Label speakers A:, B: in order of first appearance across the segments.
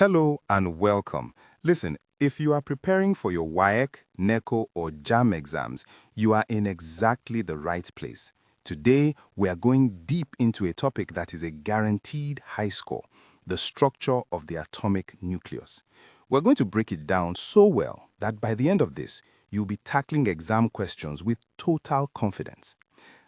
A: Hello and welcome. Listen, if you are preparing for your WAEC, NECO, or JAMB exams, you are in exactly the right place. Today, we are going deep into a topic that is a guaranteed high score, the structure of the atomic nucleus. We're going to break it down so well that by the end of this, you'll be tackling exam questions with total confidence.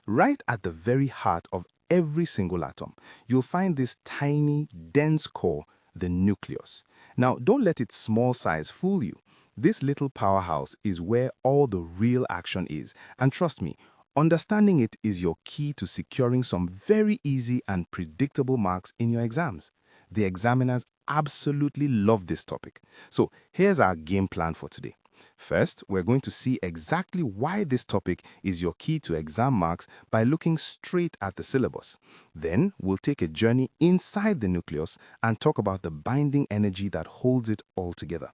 A: Right at the very heart of every single atom, you'll find this tiny, dense core, the nucleus. Now, don't let its small size fool you. This little powerhouse is where all the real action is. And trust me, understanding it is your key to securing some very easy and predictable marks in your exams. The examiners absolutely love this topic. So here's our game plan for today. First, we're going to see exactly why this topic is your key to exam marks by looking straight at the syllabus. Then, we'll take a journey inside the nucleus and talk about the binding energy that holds it all together.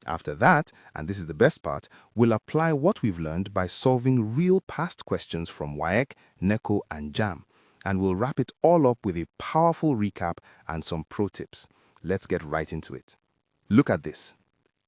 A: After that, and this is the best part, we'll apply what we've learned by solving real past questions from WAEC, NECO, and JAMB. And we'll wrap it all up with a powerful recap and some pro tips. Let's get right into it. Look at this.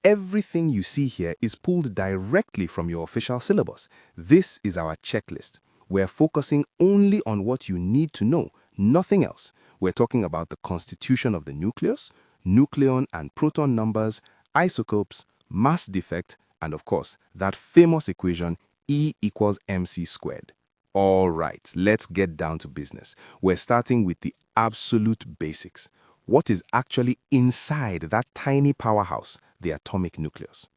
A: Everything you see here is pulled directly from your official syllabus. This is our checklist. We're focusing only on what you need to know, nothing else. We're talking about the constitution of the nucleus, nucleon and proton numbers, isotopes, mass defect, and of course, that famous equation E equals mc squared. All right, let's get down to business. We're starting with the absolute basics. What is actually inside that tiny powerhouse, the atomic nucleus?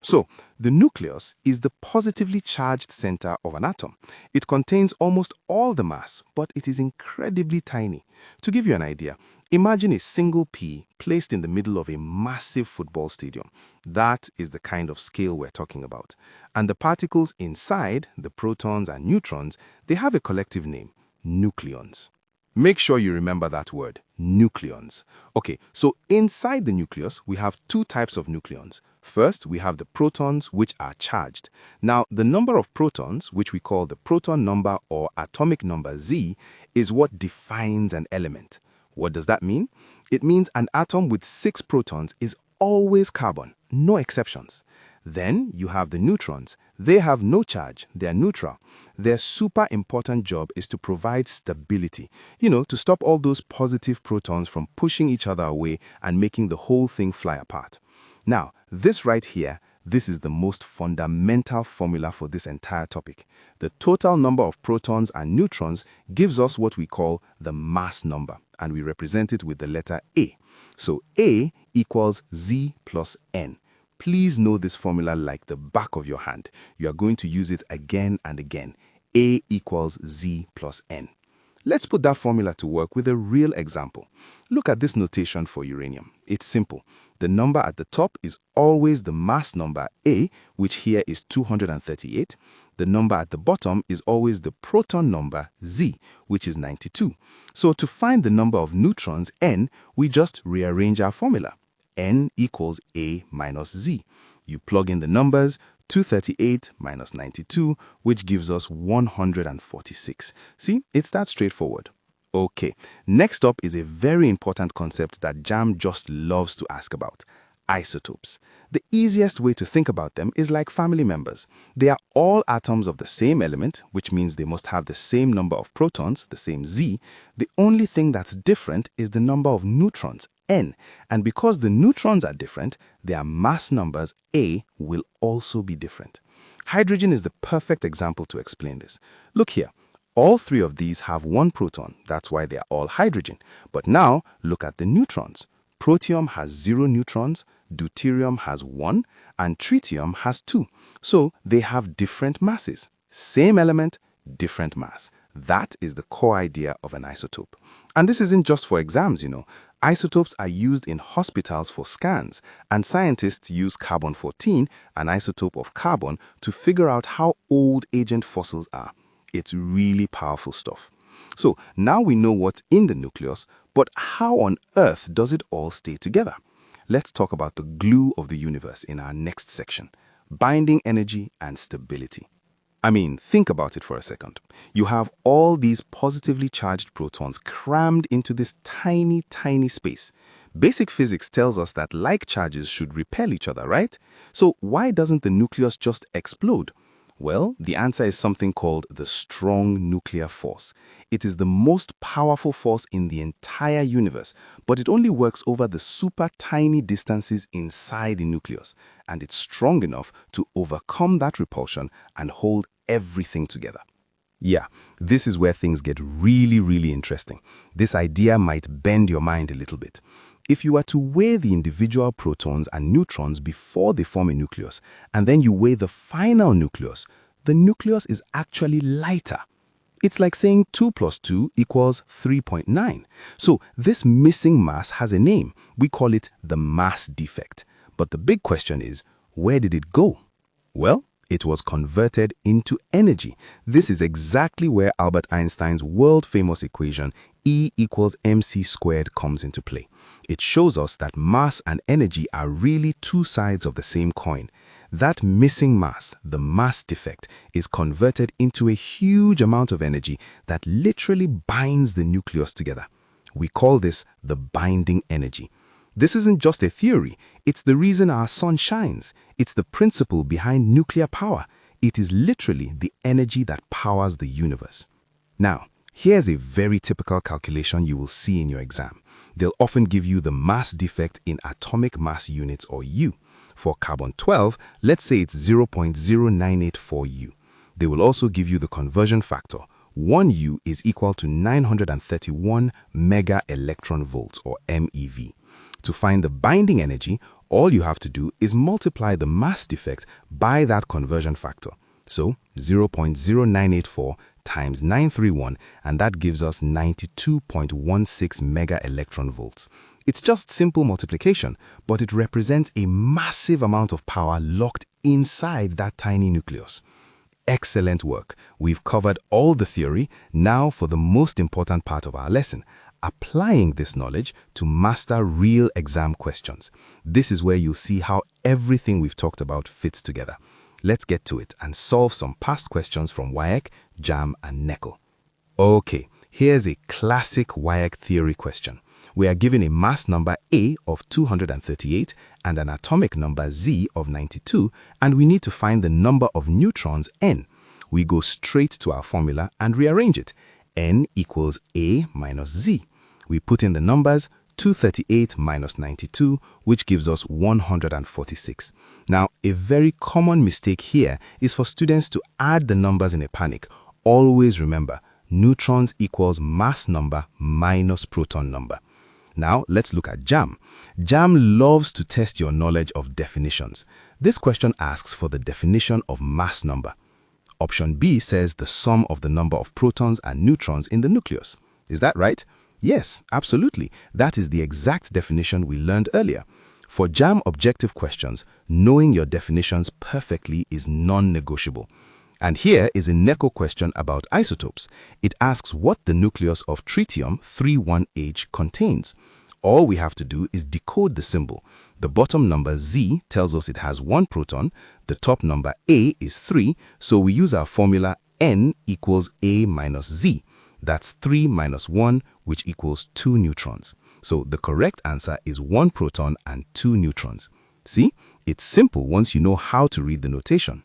A: So, the nucleus is the positively charged center of an atom. It contains almost all the mass, but it is incredibly tiny. To give you an idea, imagine a single pea placed in the middle of a massive football stadium. That is the kind of scale we're talking about. And the particles inside, the protons and neutrons, they have a collective name, nucleons. Make sure you remember that word, nucleons. Okay, so inside the nucleus, we have two types of nucleons. First, we have the protons, which are charged. Now, the number of protons, which we call the proton number or atomic number Z, is what defines an element. What does that mean? It means an atom with 6 protons is always carbon, no exceptions. Then you have the neutrons. They have no charge, they're neutral. Their super important job is to provide stability, to stop all those positive protons from pushing each other away and making the whole thing fly apart. Now, this right here, this is the most fundamental formula for this entire topic. The total number of protons and neutrons gives us what we call the mass number, and we represent it with the letter A. So A equals Z plus N. Please know this formula like the back of your hand. You are going to use it again and again. A equals Z plus N. Let's put that formula to work with a real example. Look at this notation for uranium. It's simple. The number at the top is always the mass number A, which here is 238. The number at the bottom is always the proton number Z, which is 92. So to find the number of neutrons, N, we just rearrange our formula. N equals A minus Z. You plug in the numbers, 238 minus 92, which gives us 146. See, it's that straightforward. Okay, next up is a very important concept that JAMB just loves to ask about. Isotopes. The easiest way to think about them is like family members. They are all atoms of the same element, which means they must have the same number of protons, the same Z. The only thing that's different is the number of neutrons, N. And because the neutrons are different, their mass numbers, A, will also be different. Hydrogen is the perfect example to explain this. Look here. All 3 of these have 1 proton. That's why they are all hydrogen. But now, look at the neutrons. Protium has 0 neutrons, deuterium has 1, and tritium has 2. So they have different masses. Same element, different mass. That is the core idea of an isotope. And this isn't just for exams, Isotopes are used in hospitals for scans, and scientists use carbon-14, an isotope of carbon, to figure out how old ancient fossils are. It's really powerful stuff. So now we know what's in the nucleus, but how on earth does it all stay together? Let's talk about the glue of the universe in our next section, binding energy and stability. I mean, think about it for a second. You have all these positively charged protons crammed into this tiny, tiny space. Basic physics tells us that like charges should repel each other, right? So why doesn't the nucleus just explode? Well, the answer is something called the strong nuclear force. It is the most powerful force in the entire universe, but it only works over the super tiny distances inside the nucleus, and it's strong enough to overcome that repulsion and hold everything together. Yeah, this is where things get really interesting. This idea might bend your mind a little bit. If you were to weigh the individual protons and neutrons before they form a nucleus, and then you weigh the final nucleus, the nucleus is actually lighter. It's like saying 2 plus 2 equals 3.9. So this missing mass has a name. We call it the mass defect. But the big question is, where did it go? Well, it was converted into energy. This is exactly where Albert Einstein's world-famous equation E equals mc squared comes into play. It shows us that mass and energy are really two sides of the same coin. That missing mass, the mass defect, is converted into a huge amount of energy that literally binds the nucleus together. We call this the binding energy. This isn't just a theory, it's the reason our sun shines. It's the principle behind nuclear power. It is literally the energy that powers the universe. Now, here's a very typical calculation you will see in your exam. They'll often give you the mass defect in atomic mass units, or U. For carbon-12, let's say it's 0.0984 U. They will also give you the conversion factor. 1 U is equal to 931 mega electron volts, or MeV. To find the binding energy, all you have to do is multiply the mass defect by that conversion factor. So 0.0984 times 931, and that gives us 92.16 mega electron volts. It's just simple multiplication, but it represents a massive amount of power locked inside that tiny nucleus. Excellent work. We've covered all the theory. Now for the most important part of our lesson, applying this knowledge to master real exam questions. This is where you'll see how everything we've talked about fits together. Let's get to it and solve some past questions from WAEC, JAMB, and NECO. Okay, here's a classic WAEC theory question. We are given a mass number A of 238 and an atomic number Z of 92, and we need to find the number of neutrons N. We go straight to our formula and rearrange it. N equals A minus Z. We put in the numbers 238 minus 92, which gives us 146. Now, a very common mistake here is for students to add the numbers in a panic. Always remember, neutrons equals mass number minus proton number. Now, let's look at JAMB. JAMB loves to test your knowledge of definitions. This question asks for the definition of mass number. Option B says the sum of the number of protons and neutrons in the nucleus. Is that right? Yes, absolutely. That is the exact definition we learned earlier. For JAMB objective questions, knowing your definitions perfectly is non-negotiable. And here is a NECO question about isotopes. It asks what the nucleus of tritium-31H contains. All we have to do is decode the symbol. The bottom number Z tells us it has 1 proton, the top number A is 3, so we use our formula N equals A minus Z. That's 3 minus 1, which equals 2 neutrons. So the correct answer is 1 proton and 2 neutrons. See, it's simple once you know how to read the notation.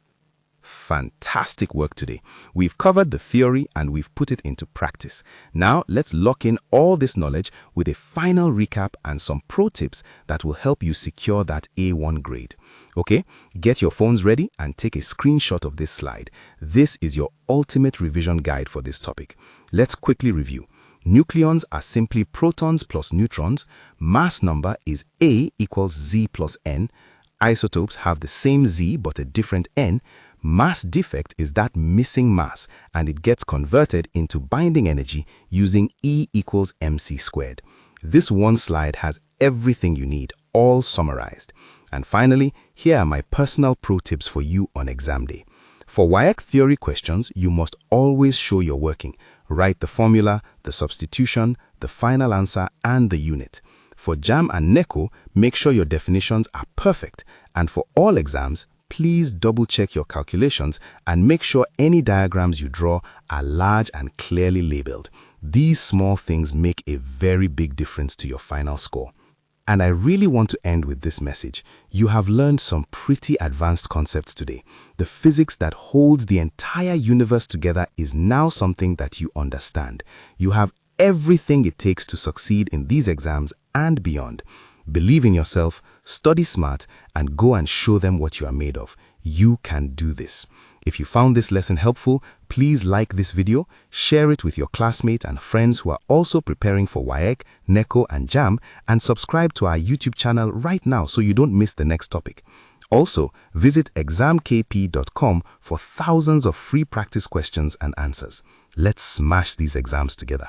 A: Fantastic work today. We've covered the theory and we've put it into practice. Now let's lock in all this knowledge with a final recap and some pro tips that will help you secure that A1 grade. Okay, get your phones ready and take a screenshot of this slide. This is your ultimate revision guide for this topic. Let's quickly review. Nucleons are simply protons plus neutrons. Mass number is A equals Z plus N. Isotopes have the same Z but a different N. Mass defect is that missing mass, and it gets converted into binding energy using E equals mc squared. This one slide has everything you need, all summarized. And finally, here are my personal pro tips for you on exam day. For WAEC theory questions, you must always show you're working. Write the formula, the substitution, the final answer, and the unit. For JAMB and NECO, make sure your definitions are perfect. And for all exams, please double-check your calculations and make sure any diagrams you draw are large and clearly labeled. These small things make a very big difference to your final score. And I really want to end with this message. You have learned some pretty advanced concepts today. The physics that holds the entire universe together is now something that you understand. You have everything it takes to succeed in these exams and beyond. Believe in yourself, study smart, and go and show them what you are made of. You can do this. If you found this lesson helpful, please like this video, share it with your classmates and friends who are also preparing for WAEC, NECO, and JAMB, and subscribe to our YouTube channel right now so you don't miss the next topic. Also, visit ExamKP.com for thousands of free practice questions and answers. Let's smash these exams together.